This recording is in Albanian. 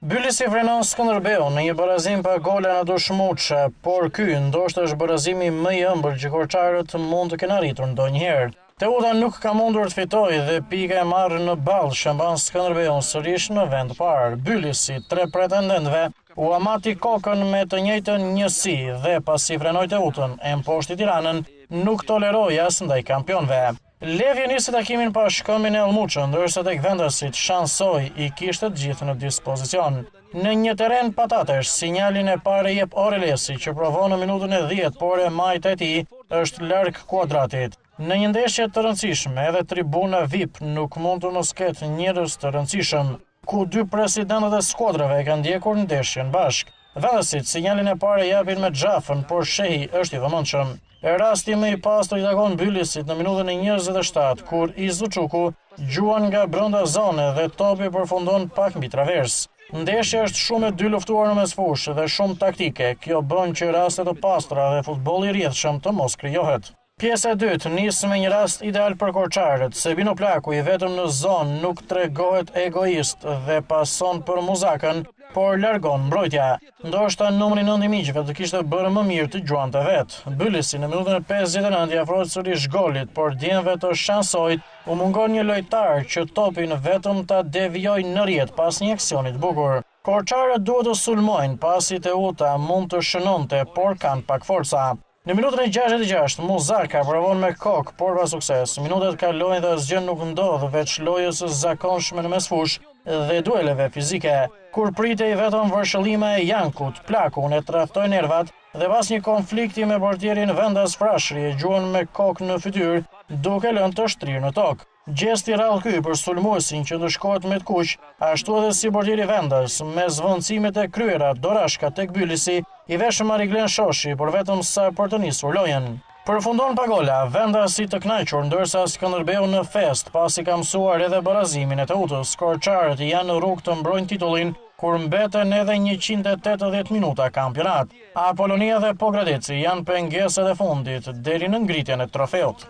Byllisi vrenon Skënderbeu në një barazim pa gola në dëshmuçe, por ky ndoshta është barazimi më i ëmbël që korçarët mund të kenë arritur ndonjëherë. Teuta nuk ka mundur të fitojë dhe pika e marrë në ballë shëmban Skënderbeun sërish në vend parë. Byllisi, 3 pretendentëve, u amati kokën me të njëjtën njësi dhe pasi frenoi Teutën e mposhti Tiranën, nuk toleroi as ndaj kampionëve. Levje nisi takimin pa shkëmbin e Elmuçën, ndërsa tek vendasit shansoi i kishte të gjithë në dispozicion. Në një terren patatesh, sinjalin e parë jep Orelesi që provon në minutën e 10, por e majta e tij është larg kuadratit. Në një ndeshje të rëndësishme, edhe tribuna VIP nuk mund të mos ketë njerëz të rëndësishëm, ku 2 presidentët e skuadrave kanë ndjekur ndeshjen bashk. Vendasit sinjalin e parë japin me xhafën, por shehi është i vëmendshëm. Rasti më i pastër i takon Byllisit në minutën e 27, kur Izuçuku gjuan nga brenda zone dhe topi përfundon pak mbi travers. Ndeshja është shumë e dy luftuar në mesfushë dhe shumë taktike. Kjo bën që raste të pastra dhe futbolli i rrjedhshëm të mos krijohet. Pjesa e dytë nis me një rast ideal për korçarët. Sebino Plaku, i vetëm në zonë, nuk tregohet egoist dhe pason për Muzakën, por largon mbrojtja. Ndoshta numri 9 i miqve të kishte bërë më mirë të gjuante vet. Byllisi në minutën e 59 i afrohet sërish golit, por djemve të shansojt u mungon një lojtar që topin vetëm ta devijoi në rrjet pas një aksioni të bukur. Korçarët duhet të sulmojnë pasi Teuta mund të shënonte, por kanë pak forca. Në minutën e 66, Muzaka provon me kokë, por pa sukses. Minutat kalojnë dhe asgjë nuk ndodh veç lojës së zakonshme në mesfush dhe dueleve fizike. Kur pritej vetëm vërshëllima e Jankut, Plaku e tradhtoi nervat dhe pas një konflikti me portierin Vendas Frashëri e gjuan me kokë në fytyrë, duke lënë të shtrirë në tokë. Gjesti rrallë ky për sulmuesin që të shkohet me të kuq, ashtu edhe si portieri Vendas, me zvendësimet e kryera Dorashka tek Byllisi, i veshëm Mariglen Shoshi, por vetëm sa për të nisur lojën. Përfundon pa gola, Vendasi të kënaqur, ndërsa Skënderbeu në fest, pasi ka mësuar edhe barazimin e Teutës. Korçarët janë në rrugë të mbrojnë titullin, kur mbeten edhe 180 minuta kampionat. Apolonia dhe Pogradeci janë pengesat e fundit deri në ngritjen e trofeut.